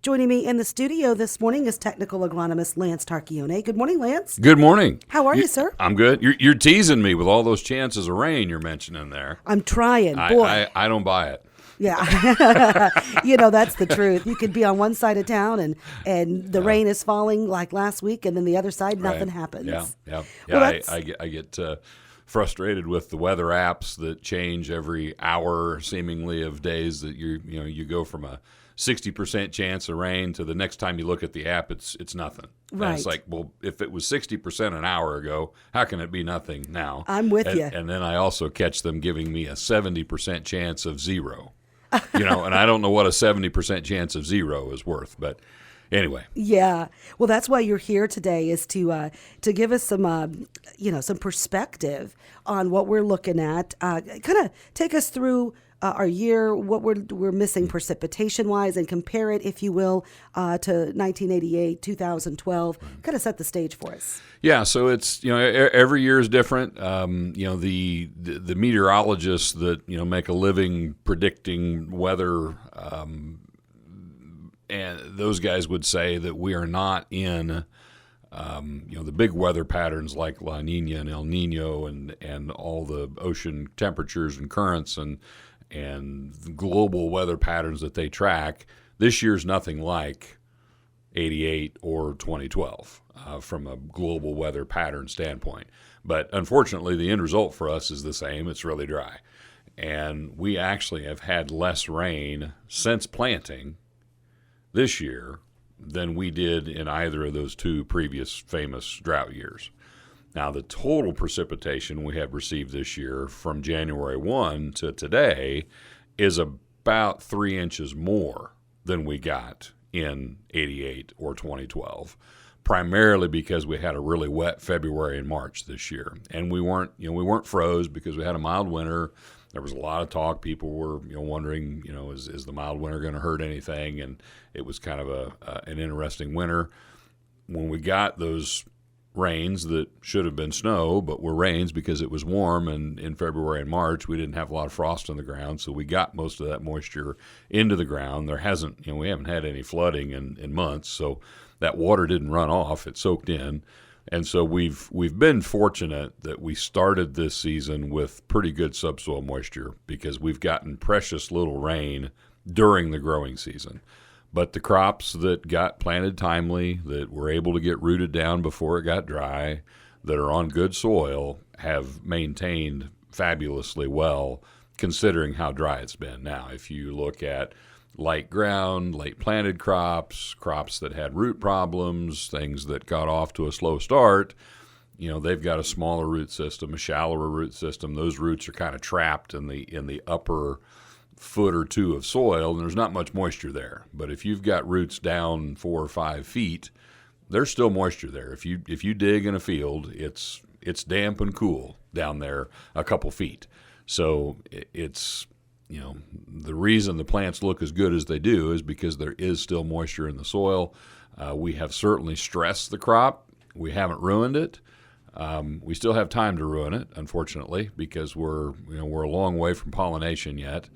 Joining me in the studio this morning is technical agronomist Lance Tarchione. Good morning, Lance. Good morning. How are you, sir? I'm good. You're teasing me with all those chances of rain you're mentioning there. I'm trying. Boy. I don't buy it. Yeah. That's the truth. You could be on one side of town and the rain is falling like last week, and then the other side, nothing happens. Yeah. Well, I get frustrated with the weather apps that change every hour, seemingly, of days that you go from a 60% chance of rain to the next time you look at the app, it's nothing. Right. And it's like, well, if it was 60% an hour ago, how can it be nothing now? I'm with you. And then I also catch them giving me a 70% chance of zero. And I don't know what a 70% chance of zero is worth, but anyway. Yeah. Well, that's why you're here today, is to give us some, some perspective on what we're looking at. Kind of take us through our year, what we're missing precipitation-wise, and compare it, if you will, to 1988, 2012. Kind of set the stage for us. Yeah, so it's every year is different. The meteorologists that make a living predicting weather, and those guys would say that we are not in the big weather patterns like La Nina and El Nino and all the ocean temperatures and currents and global weather patterns that they track. This year's nothing like 88 or 2012 from a global weather pattern standpoint. But unfortunately, the end result for us is the same. It's really dry. And we actually have had less rain since planting this year than we did in either of those two previous famous drought years. Now, the total precipitation we have received this year from January 1 to today is about 3 inches more than we got in 88 or 2012, primarily because we had a really wet February and March this year. And we weren't froze because we had a mild winter. There was a lot of talk. People were wondering, is the mild winter going to hurt anything? And it was kind of an interesting winter. When we got those rains that should have been snow, but were rains because it was warm, and in February and March we didn't have a lot of frost on the ground, so we got most of that moisture into the ground. We haven't had any flooding in months, so that water didn't run off, it soaked in. And so we've been fortunate that we started this season with pretty good subsoil moisture because we've gotten precious little rain during the growing season. But the crops that got planted timely, that were able to get rooted down before it got dry, that are on good soil, have maintained fabulously well considering how dry it's been. Now, if you look at light ground, late planted crops that had root problems, things that got off to a slow start, they've got a smaller root system, a shallower root system. Those roots are kind of trapped in the upper foot or two of soil, and there's not much moisture there. But if you've got roots down 4 or 5 feet, there's still moisture there. If you dig in a field, it's damp and cool down there a couple feet. So it's the reason the plants look as good as they do is because there is still moisture in the soil. We have certainly stressed the crop. We haven't ruined it. We still have time to ruin it, unfortunately, because we're a long way from pollination yet.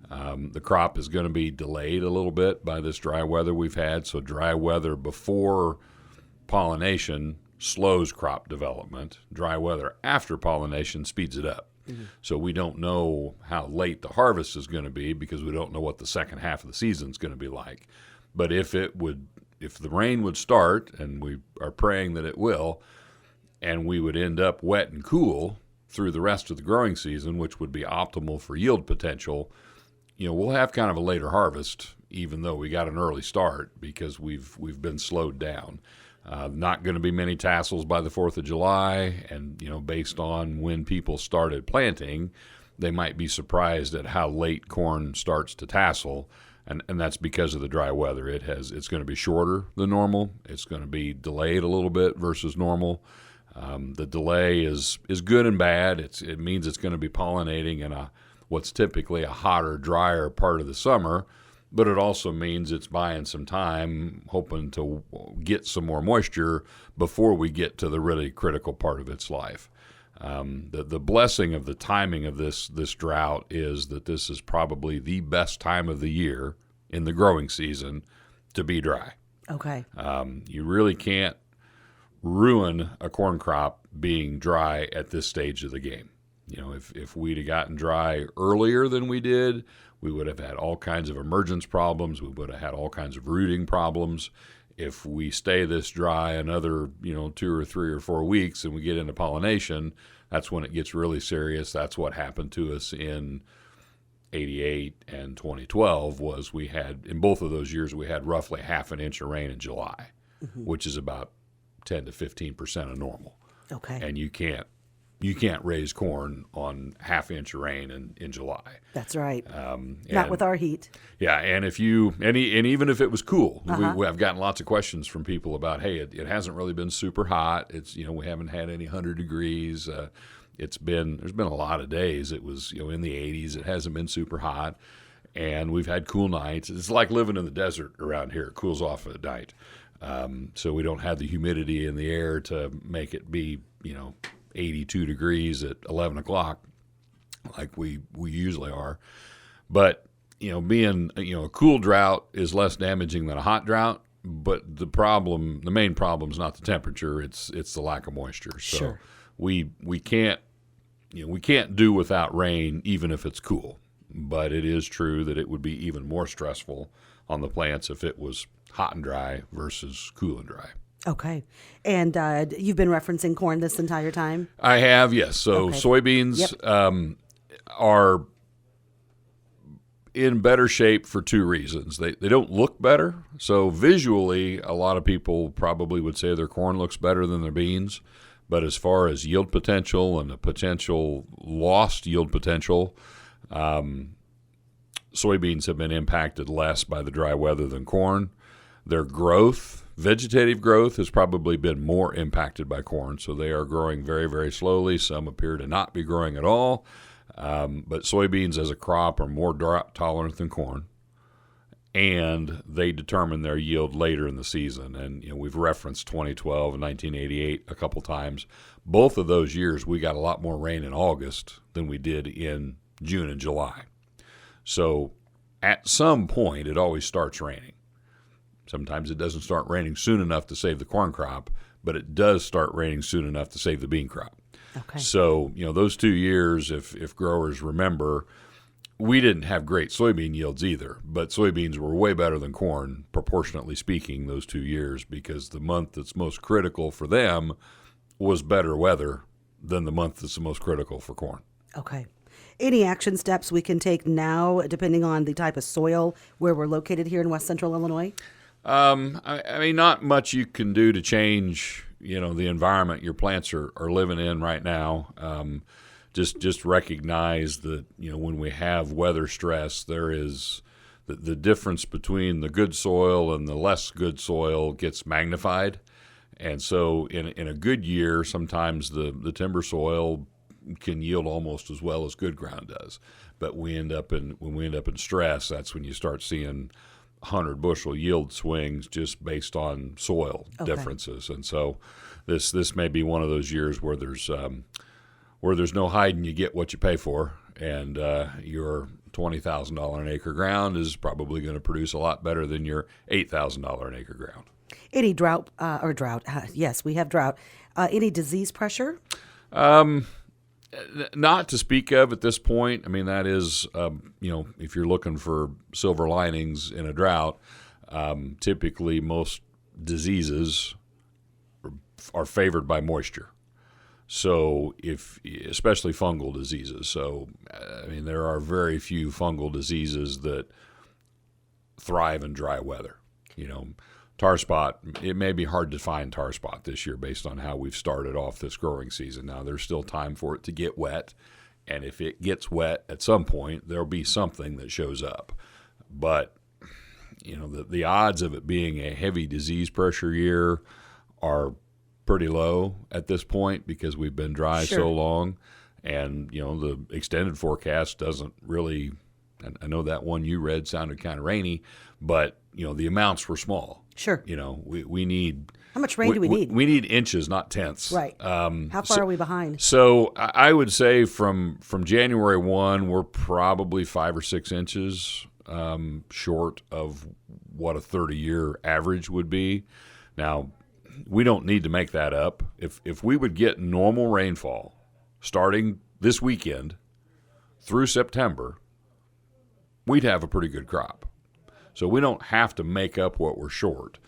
The crop is going to be delayed a little bit by this dry weather we've had. So dry weather before pollination slows crop development. Dry weather after pollination speeds it up. Mm-hmm. So we don't know how late the harvest is going to be because we don't know what the second half of the season is going to be like. But if the rain would start, and we are praying that it will, and we would end up wet and cool through the rest of the growing season, which would be optimal for yield potential, we'll have kind of a later harvest, even though we got an early start because we've been slowed down. Not going to be many tassels by the 4th of July, and based on when people started planting, they might be surprised at how late corn starts to tassel, and that's because of the dry weather. It's going to be shorter than normal. It's going to be delayed a little bit versus normal. The delay is good and bad. It means it's going to be pollinating in what's typically a hotter, drier part of the summer, but it also means it's buying some time, hoping to get some more moisture before we get to the really critical part of its life. The blessing of the timing of this drought is that this is probably the best time of the year in the growing season to be dry. Okay. You really can't ruin a corn crop being dry at this stage of the game. You know, if we'd have gotten dry earlier than we did, we would have had all kinds of emergence problems. We would have had all kinds of rooting problems. If we stay this dry another, 2 or 3 or 4 weeks and we get into pollination, that's when it gets really serious. That's what happened to us in 88 and 2012 was we had, in both of those years, we had roughly half an inch of rain in July, which is about 10 to 15% of normal. Okay. And you can't raise corn on half inch of rain in July. That's right. Not with our heat. Yeah, and if and even if it was cool, I've gotten lots of questions from people about, hey, it hasn't really been super hot. It's we haven't had any 100 degrees. There's been a lot of days. It was in the 80s. It hasn't been super hot, and we've had cool nights. It's like living in the desert around here. It cools off at night, so we don't have the humidity in the air to make it be 82 degrees at 11 o'clock like we usually are. But being a cool drought is less damaging than a hot drought. But the main problem is not the temperature; it's the lack of moisture. So sure. we can't do without rain even if it's cool. But it is true that it would be even more stressful on the plants if it was hot and dry versus cool and dry. Okay. And you've been referencing corn this entire time? I have, yes. So soybeans are in better shape for two reasons. They don't look better. So visually, a lot of people probably would say their corn looks better than their beans. But as far as yield potential and the potential lost yield potential, soybeans have been impacted less by the dry weather than corn. Their growth, vegetative growth, has probably been more impacted by corn. So they are growing very, very slowly. Some appear to not be growing at all. But soybeans as a crop are more drought tolerant than corn. And they determine their yield later in the season. And we've referenced 2012 and 1988 a couple times. Both of those years, we got a lot more rain in August than we did in June and July. So at some point, it always starts raining. Sometimes it doesn't start raining soon enough to save the corn crop, but it does start raining soon enough to save the bean crop. Okay. So, those 2 years, if growers remember, we didn't have great soybean yields either, but soybeans were way better than corn, proportionately speaking, those 2 years, because the month that's most critical for them was better weather than the month that's the most critical for corn. Okay. Any action steps we can take now, depending on the type of soil where we're located here in West Central Illinois? I mean, not much you can do to change, the environment your plants are living in right now. Just recognize that, when we have weather stress, there is the difference between the good soil and the less good soil gets magnified. And so in a good year, sometimes the timber soil can yield almost as well as good ground does. But when we end up in stress, that's when you start seeing 100 bushel yield swings just based on soil differences. And so this may be one of those years where there's no hiding, you get what you pay for, and your $20,000 an acre ground is probably going to produce a lot better than your $8,000 an acre ground. Any drought? Yes, we have drought. Any disease pressure? Not to speak of at this point. I mean, that is, if you're looking for silver linings in a drought, typically most diseases are favored by moisture. So especially fungal diseases. So, I mean, there are very few fungal diseases that thrive in dry weather. Tar spot, it may be hard to find tar spot this year based on how we've started off this growing season. Now, there's still time for it to get wet, and if it gets wet at some point, there'll be something that shows up. But, the odds of it being a heavy disease pressure year are pretty low at this point because we've been dry so long, and, the extended forecast doesn't really, and I know that one you read sounded kind of rainy, but, the amounts were small. Sure. We need... How much rain do we need? We need inches, not tenths. Right. How far are we behind? So I would say from January 1, we're probably 5 or 6 inches short of what a 30-year average would be. Now, we don't need to make that up. If we would get normal rainfall starting this weekend through September, we'd have a pretty good crop. So we don't have to make up what we're short,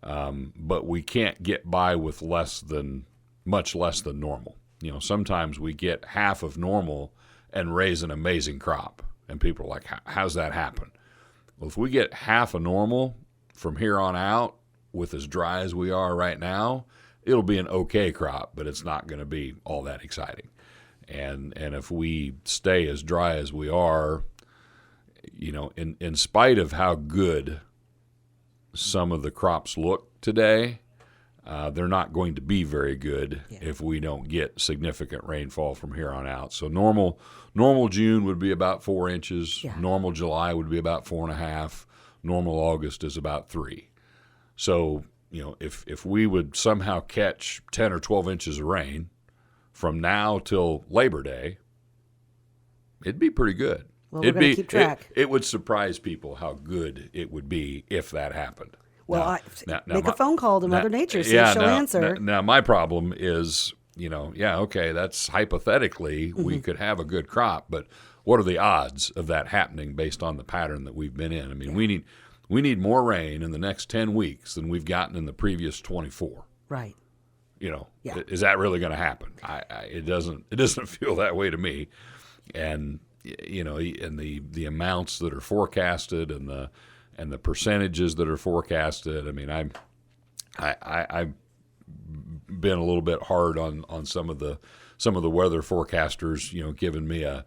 but we can't get by with much less than normal. Sometimes we get half of normal and raise an amazing crop, and people are like, how's that happen? Well, if we get half of normal from here on out with as dry as we are right now, it'll be an okay crop, but it's not going to be all that exciting. And if we stay as dry as we are, in spite of how good some of the crops look today, they're not going to be very good if we don't get significant rainfall from here on out. So normal June would be about 4 inches. Yeah. Normal July would be about 4.5. Normal August is about 3. So, if we would somehow catch 10 or 12 inches of rain from now till Labor Day, it'd be pretty good. Well, we're going to keep track. It would surprise people how good it would be if that happened. Well, make a phone call to Mother Nature, see if she'll answer. Now, my problem is, okay, that's hypothetically we could have a good crop, but what are the odds of that happening based on the pattern that we've been in? I mean, we need more rain in the next 10 weeks than we've gotten in the previous 24. Right. Is that really going to happen? It doesn't feel that way to me. And and the amounts that are forecasted and the percentages that are forecasted. I mean, I've been a little bit hard on some of the weather forecasters, giving me a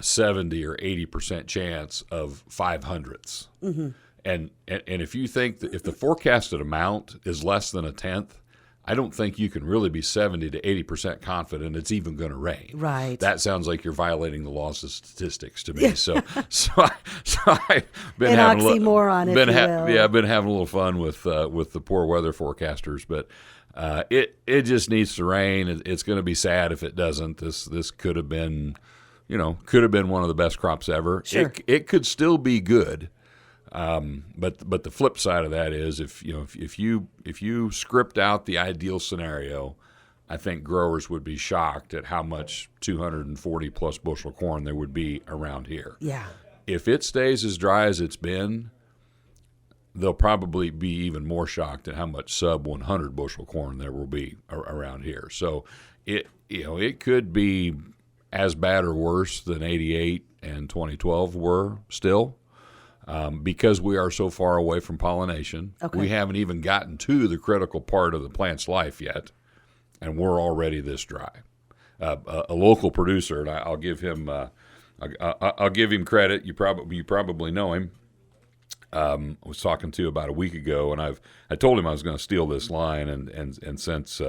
70 or 80% chance of 5/100ths. Mm-hmm. And if you think that if the forecasted amount is less than a tenth, I don't think you can really be 70 to 80% confident it's even going to rain. Right. That sounds like you're violating the laws of statistics to me. So I've been an oxymoron, if you will. Yeah, I've been having a little fun with the poor weather forecasters, but it just needs to rain. It's going to be sad if it doesn't. This could have been, one of the best crops ever. Sure. It could still be good. But the flip side of that is if you script out the ideal scenario, I think growers would be shocked at how much 240 plus bushel corn there would be around here. Yeah. If it stays as dry as it's been, they'll probably be even more shocked at how much sub 100 bushel corn there will be around here. So it could be as bad or worse than 88 and 2012 were still. Because we are so far away from pollination, we haven't even gotten to the critical part of the plant's life yet, and we're already this dry. A local producer, and I'll give him credit. You probably know him. I was talking to about a week ago, and I told him I was going to steal this line, and since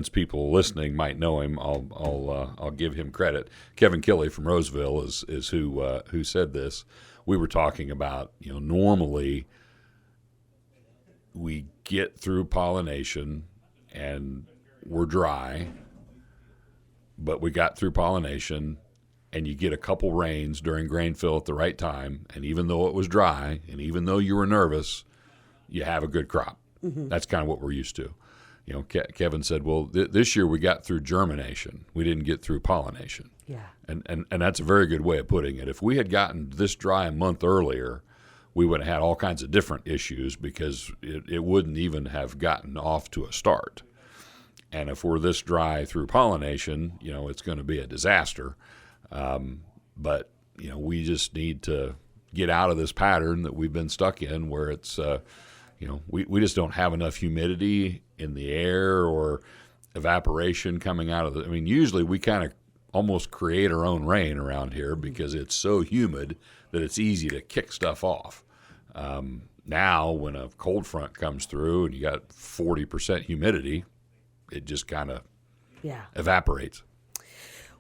people listening might know him, I'll give him credit. Kevin Kelly from Roseville is who said this. We were talking about, normally we get through pollination and we're dry, but we got through pollination and you get a couple rains during grain fill at the right time, and even though it was dry and even though you were nervous, you have a good crop. Mm-hmm. That's kind of what we're used to. Kevin said, well, this year we got through germination. We didn't get through pollination. Yeah. And that's a very good way of putting it. If we had gotten this dry a month earlier, we would have had all kinds of different issues because it wouldn't even have gotten off to a start. And if we're this dry through pollination, it's going to be a disaster. But we just need to get out of this pattern that we've been stuck in where it's we just don't have enough humidity in the air or evaporation coming out of the. I mean, usually we kind of almost create our own rain around here because it's so humid that it's easy to kick stuff off. Now, when a cold front comes through and you got 40% humidity, it just kind of evaporates.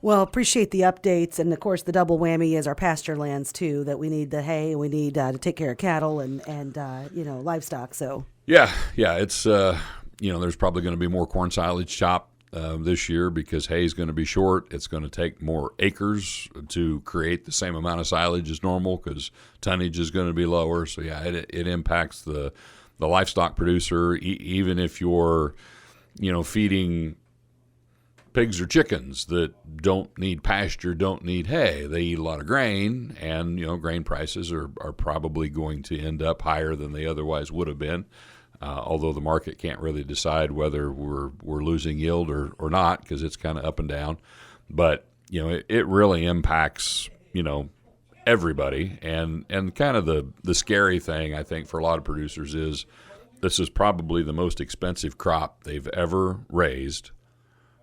Well, appreciate the updates, and of course the double whammy is our pasture lands too. That we need the hay, and we need to take care of cattle and livestock. So yeah, it's there's probably going to be more corn silage chopped this year because hay is going to be short. It's going to take more acres to create the same amount of silage as normal because tonnage is going to be lower. So yeah, it impacts the livestock producer. Even if you're, feeding pigs or chickens that don't need pasture, don't need hay, they eat a lot of grain, and grain prices are probably going to end up higher than they otherwise would have been. Although the market can't really decide whether we're losing yield or not because it's kind of up and down. But, it really impacts, everybody. And kind of the scary thing, I think, for a lot of producers is this is probably the most expensive crop they've ever raised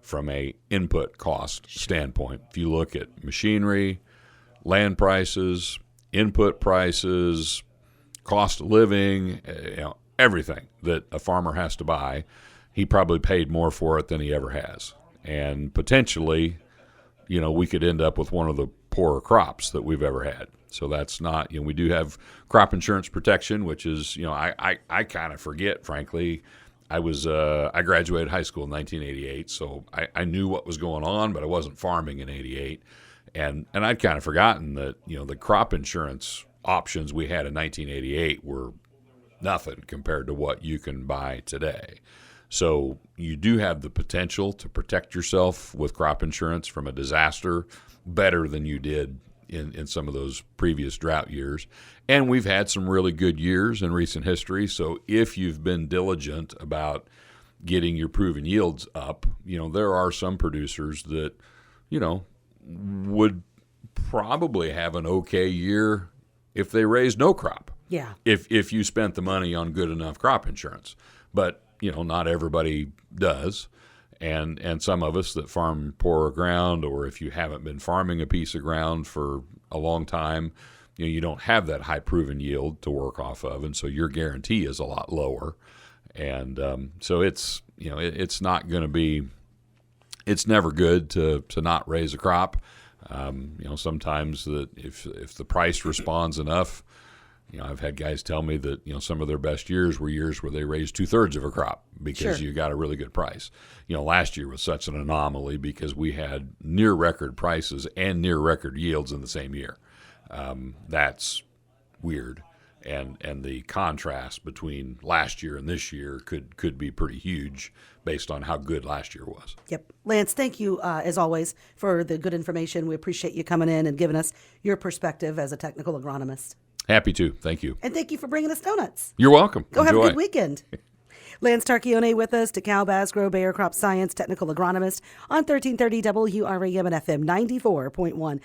from a input cost standpoint. If you look at machinery, land prices, input prices, cost of living, everything that a farmer has to buy, he probably paid more for it than he ever has. And potentially, we could end up with one of the poorer crops that we've ever had. So that's not, we do have crop insurance protection, which is, I kind of forget, frankly. I graduated high school in 1988, so I knew what was going on, but I wasn't farming in 88. And I'd kind of forgotten that, the crop insurance options we had in 1988 were nothing compared to what you can buy today. So you do have the potential to protect yourself with crop insurance from a disaster better than you did in some of those previous drought years. And we've had some really good years in recent history. So if you've been diligent about getting your proven yields up, there are some producers that, would probably have an okay year if they raised no crop. Yeah. If you spent the money on good enough crop insurance. But, not everybody does. And some of us that farm poorer ground, or if you haven't been farming a piece of ground for a long time, you don't have that high proven yield to work off of. And so your guarantee is a lot lower. And so it's, it's not going to be, it's never good to not raise a crop. Sometimes that if the price responds enough, I've had guys tell me that, some of their best years were years where they raised 2/3 of a crop because you got a really good price. Last year was such an anomaly because we had near record prices and near record yields in the same year. That's weird. And the contrast between last year and this year could be pretty huge based on how good last year was. Yep. Lance, thank you, as always, for the good information. We appreciate you coming in and giving us your perspective as a technical agronomist. Happy to. Thank you. And thank you for bringing us donuts. You're welcome. Go Enjoy. have a good weekend. Lance Tarchione with us, DeKalb Asgrow Bayer Crop Science Technical Agronomist on 1330 WRAM and FM 94.1.